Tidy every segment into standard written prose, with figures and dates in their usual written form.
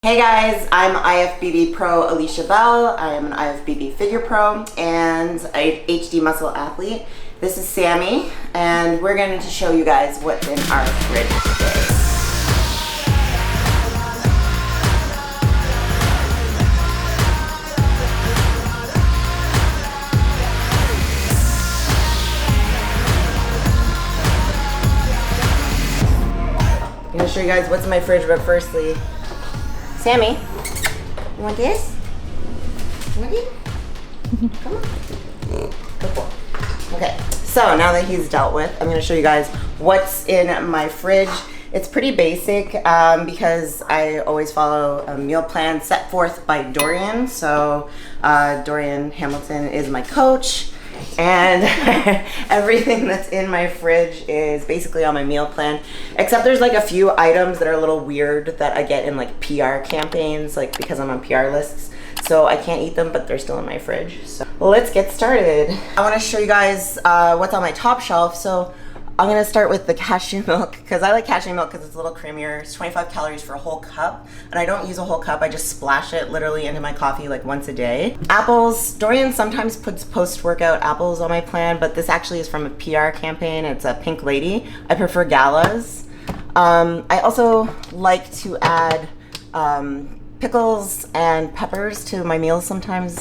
Hey guys, I'm IFBB Pro Alicia Bell. I am an IFBB figure pro and a HD muscle athlete. This is Sammy, and we're going to show you guys what's in our fridge today. I'm going to show you guys what's in my fridge, but firstly, Sammy, you want this? You want it? Come on. Good boy. Okay, so now that he's dealt with, I'm going to show you guys what's in my fridge. It's pretty basic because I always follow a meal plan set forth by Dorian. So Dorian Hamilton is my coach. And everything that's in my fridge is basically on my meal plan, except there's like a few items that are a little weird that I get in like PR campaigns, like because I'm on PR lists, so I can't eat them, but they're still in my fridge. So let's get started. I want to show you guys what's on my top shelf. So I'm gonna start with the cashew milk because I like cashew milk because it's a little creamier. It's 25 calories for a whole cup, and I don't use a whole cup. I just splash it literally into my coffee like once a day. Apples. Dorian sometimes puts post-workout apples on my plan, but this actually is from a PR campaign. It's a Pink Lady. I prefer galas. I also like to add pickles and peppers to my meals sometimes.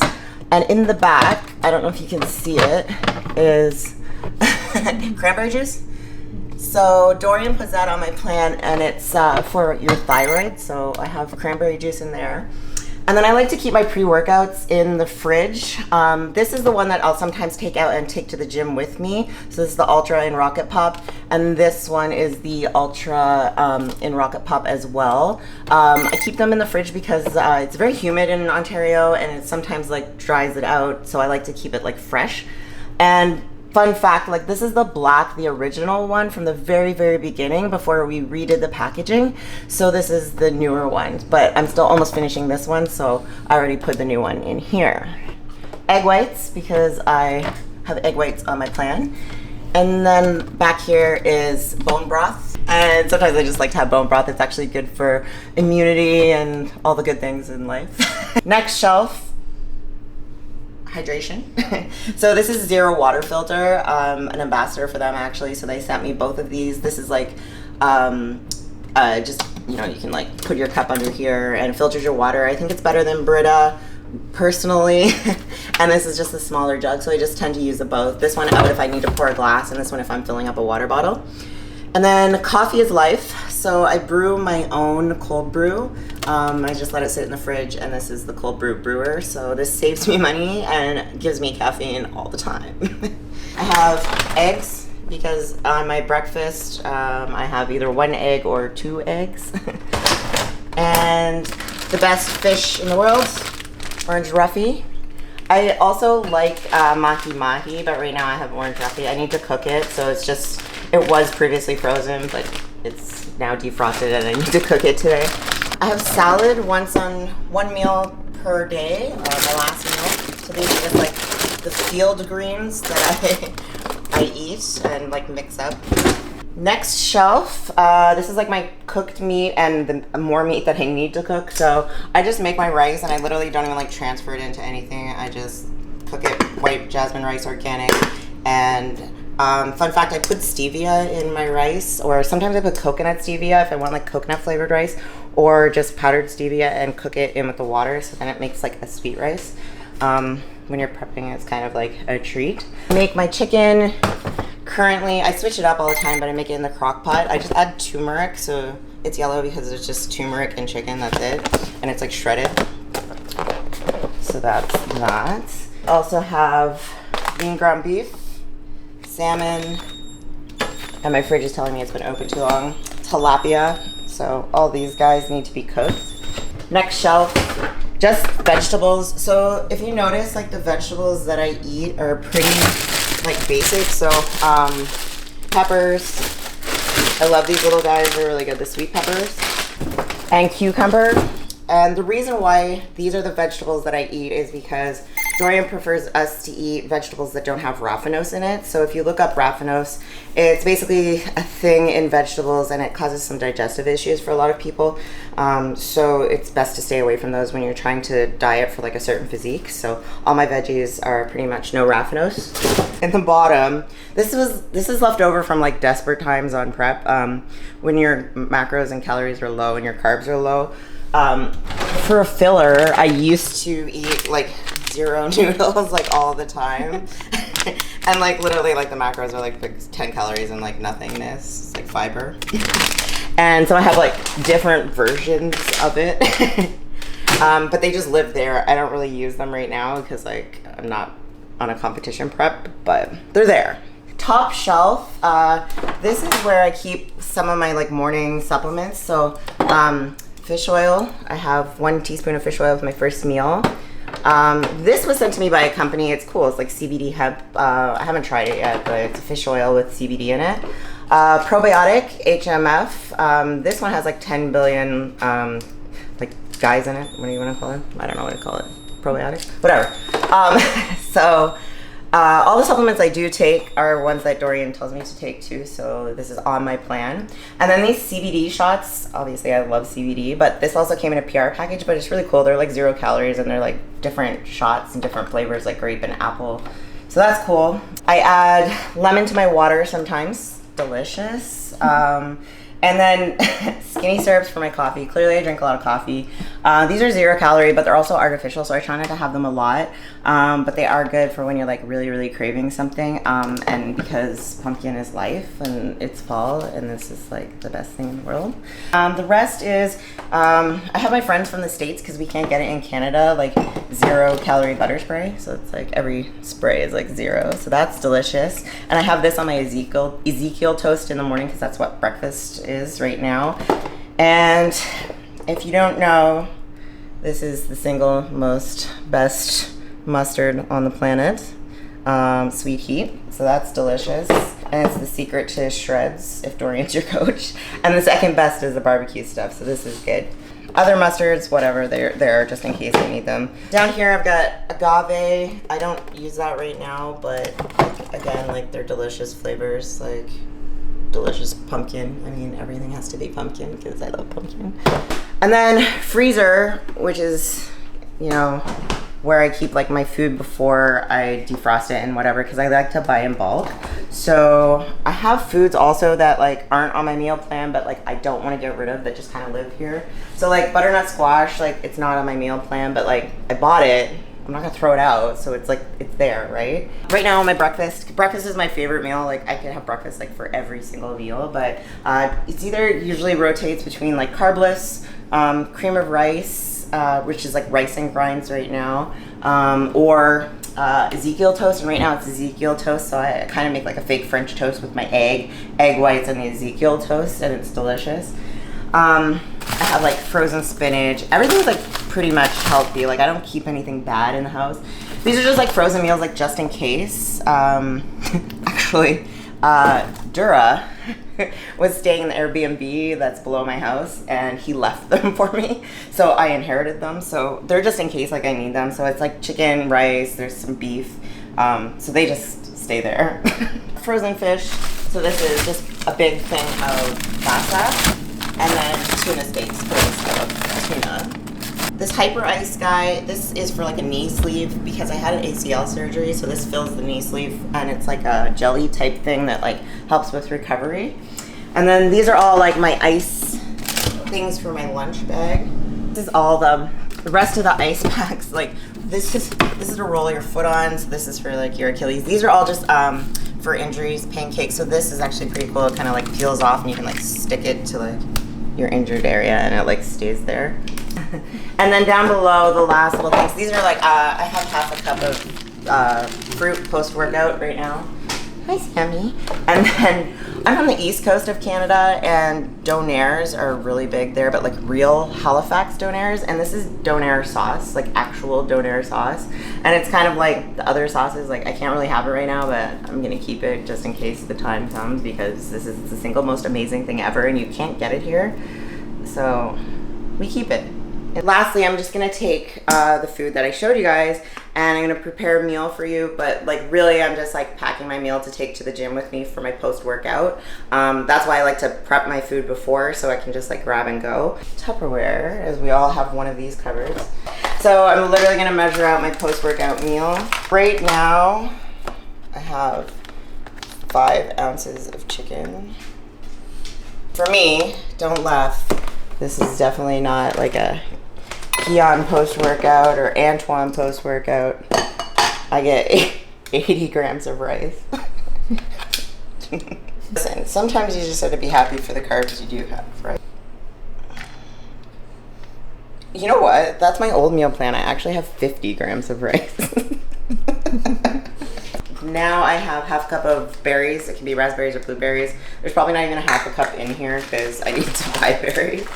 And in the back, I don't know if you can see it, is cranberry juice. So Dorian puts that on my plan, and it's for your thyroid. So I have cranberry juice in there. And then I like to keep my pre-workouts in the fridge. This is the one that I'll sometimes take out and take to the gym with me. So this is the Ultra in Rocket Pop. And this one is the Ultra in Rocket Pop as well. I keep them in the fridge because it's very humid in Ontario, and it sometimes like dries it out. So I like to keep it like fresh. And fun fact, like this is the original one from the very beginning before we redid the packaging. So this is the newer one, but I'm still almost finishing this one, so I already put the new one in here. Egg whites, because I have egg whites on my plan. And then back here is bone broth. And sometimes I just like to have bone broth. It's actually good for immunity and all the good things in life. Next shelf, hydration. So this is Zero Water Filter, an ambassador for them actually, so they sent me both of these. This is like just, you know, you can like put your cup under here and it filters your water. I think it's better than Brita personally. And this is just a smaller jug, so I just tend to use the both. This one out if I need to pour a glass, and this one if I'm filling up a water bottle. And then coffee is life, so I brew my own cold brew. I just let it sit in the fridge, and this is the cold brew brewer, so this saves me money and gives me caffeine all the time. I have eggs because on my breakfast I have either 1 egg or 2 eggs. And the best fish in the world, orange roughy. I also like mahi-mahi, but right now I have orange roughy. I need to cook it, so it was previously frozen, but it's now defrosted and I need to cook it today. I have salad once on 1 meal per day, my last meal. So these are just like the field greens that I eat and like mix up. Next shelf, this is like my cooked meat and the more meat that I need to cook. So I just make my rice, and I literally don't even like transfer it into anything. I just cook it white jasmine rice, organic. And fun fact, I put stevia in my rice, or sometimes I put coconut stevia if I want like coconut flavored rice, or just powdered stevia and cook it in with the water, so then it makes like a sweet rice. When you're prepping, it's kind of like a treat. Make my chicken. Currently, I switch it up all the time, but I make it in the crock pot. I just add turmeric, so it's yellow because it's just turmeric and chicken, that's it. And it's like shredded. So that's that. Also have lean ground beef, salmon, and my fridge is telling me it's been open too long. Tilapia, so all these guys need to be cooked. Next shelf, just vegetables. So if you notice, like the vegetables that I eat are pretty like basic. So peppers, I love these little guys, they're really good, the sweet peppers, and cucumber. And the reason why these are the vegetables that I eat is because Dorian prefers us to eat vegetables that don't have raffinose in it. So if you look up raffinose, it's basically a thing in vegetables and it causes some digestive issues for a lot of people. So it's best to stay away from those when you're trying to diet for like a certain physique. So all my veggies are pretty much no raffinose. In the bottom, this is left over from like desperate times on prep. When your macros and calories are low and your carbs are low. For a filler, I used to eat like 0 noodles like all the time. And like literally like the macros are like 10 calories and like nothingness, like fiber. And so I have like different versions of it. But they just live there. I don't really use them right now because like I'm not on a competition prep, but they're there. Top shelf, this is where I keep some of my like morning supplements. So fish oil, I have 1 teaspoon of fish oil with my first meal. This was sent to me by a company. It's cool. It's like CBD hemp. I haven't tried it yet, but it's a fish oil with CBD in it. Probiotic, HMF. This one has like 10 billion like guys in it. What do you want to call it? I don't know what to call it. Probiotic? Whatever. So all the supplements I do take are ones that Dorian tells me to take too, so this is on my plan. And then these CBD shots, obviously I love CBD, but this also came in a PR package, but it's really cool. They're like 0 calories and they're like different shots and different flavors like grape and apple. So that's cool. I add lemon to my water sometimes. Delicious. And then skinny syrups for my coffee. Clearly I drink a lot of coffee. These are 0 calorie, but they're also artificial, so I try not to have them a lot. But they are good for when you're like really, really craving something. And because pumpkin is life and it's fall and this is like the best thing in the world. The rest is, I have my friends from the States because we can't get it in Canada, like 0 calorie butter spray. So it's like every spray is like 0. So that's delicious. And I have this on my Ezekiel toast in the morning because that's what breakfast is right now. And if you don't know, this is the single most best mustard on the planet, Sweet Heat. So that's delicious, and it's the secret to shreds if Dorian's your coach. And the second best is the barbecue stuff, so this is good. Other mustards, whatever, they're there just in case I need them. Down here I've got agave. I don't use that right now, but again, like they're delicious flavors, like delicious pumpkin. I mean, everything has to be pumpkin because I love pumpkin. And then freezer, which is, you know, where I keep like my food before I defrost it and whatever, because I like to buy in bulk. So I have foods also that like aren't on my meal plan, but like I don't want to get rid of, that just kind of live here. So like butternut squash, like it's not on my meal plan, but like I bought it. I'm not gonna throw it out, so it's like it's there, right? Right now, my breakfast is my favorite meal. Like I could have breakfast like for every single meal, but it's either usually rotates between like carbless, cream of rice, which is like rice and grinds right now, or Ezekiel toast. And right now it's Ezekiel toast, so I kind of make like a fake French toast with my egg whites and the Ezekiel toast, and it's delicious. I have like frozen spinach. Everything's like pretty much healthy. Like I don't keep anything bad in the house. These are just like frozen meals, like just in case. Actually, Dura was staying in the Airbnb that's below my house, and he left them for me. So I inherited them. So they're just in case like I need them. So it's like chicken, rice, there's some beef. So they just stay there. Frozen fish. So this is just a big thing of pasta. And then tuna steaks for instead of tuna. This Hyper Ice guy, this is for like a knee sleeve because I had an ACL surgery, so this fills the knee sleeve, and it's like a jelly type thing that like helps with recovery. And then these are all like my ice things for my lunch bag. This is all the rest of the ice packs. Like this is to roll your foot on, so this is for like your Achilles. These are all just for injuries, pancakes. So this is actually pretty cool. It kind of like peels off and you can like stick it to like your injured area and it like stays there. And then down below, the last little things. These are like, I have half a cup of fruit post-workout right now. Hi, Sammy. And then I'm from the east coast of Canada, and donaires are really big there, but like real Halifax donaires. And this is donaire sauce, like actual donaire sauce. And it's kind of like the other sauces, like I can't really have it right now, but I'm gonna keep it just in case the time comes, because this is the single most amazing thing ever and you can't get it here. So we keep it. And lastly, I'm just gonna take the food that I showed you guys and I'm gonna prepare a meal for you, but like really I'm just like packing my meal to take to the gym with me for my post-workout. That's why I like to prep my food before so I can just like grab and go. Tupperware, as we all have one of these cupboards. So I'm literally gonna measure out my post-workout meal. Right now, I have 5 ounces of chicken. For me, don't laugh. This is definitely not like a Keon post-workout or Antoine post-workout. I get 80 grams of rice. Listen, sometimes you just have to be happy for the carbs you do have, right? You know what? That's my old meal plan. I actually have 50 grams of rice. Now I have half a cup of berries. It can be raspberries or blueberries. There's probably not even a half a cup in here because I need to buy berries.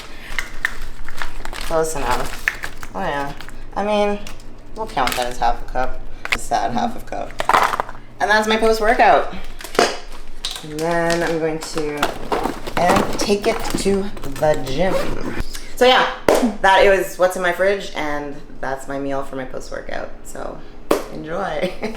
Close enough. Oh yeah. I mean, we'll count that as half a cup. A sad half a cup. And that's my post-workout. And then I'm going to take it to the gym. So yeah, that was what's in my fridge, and that's my meal for my post-workout. So enjoy.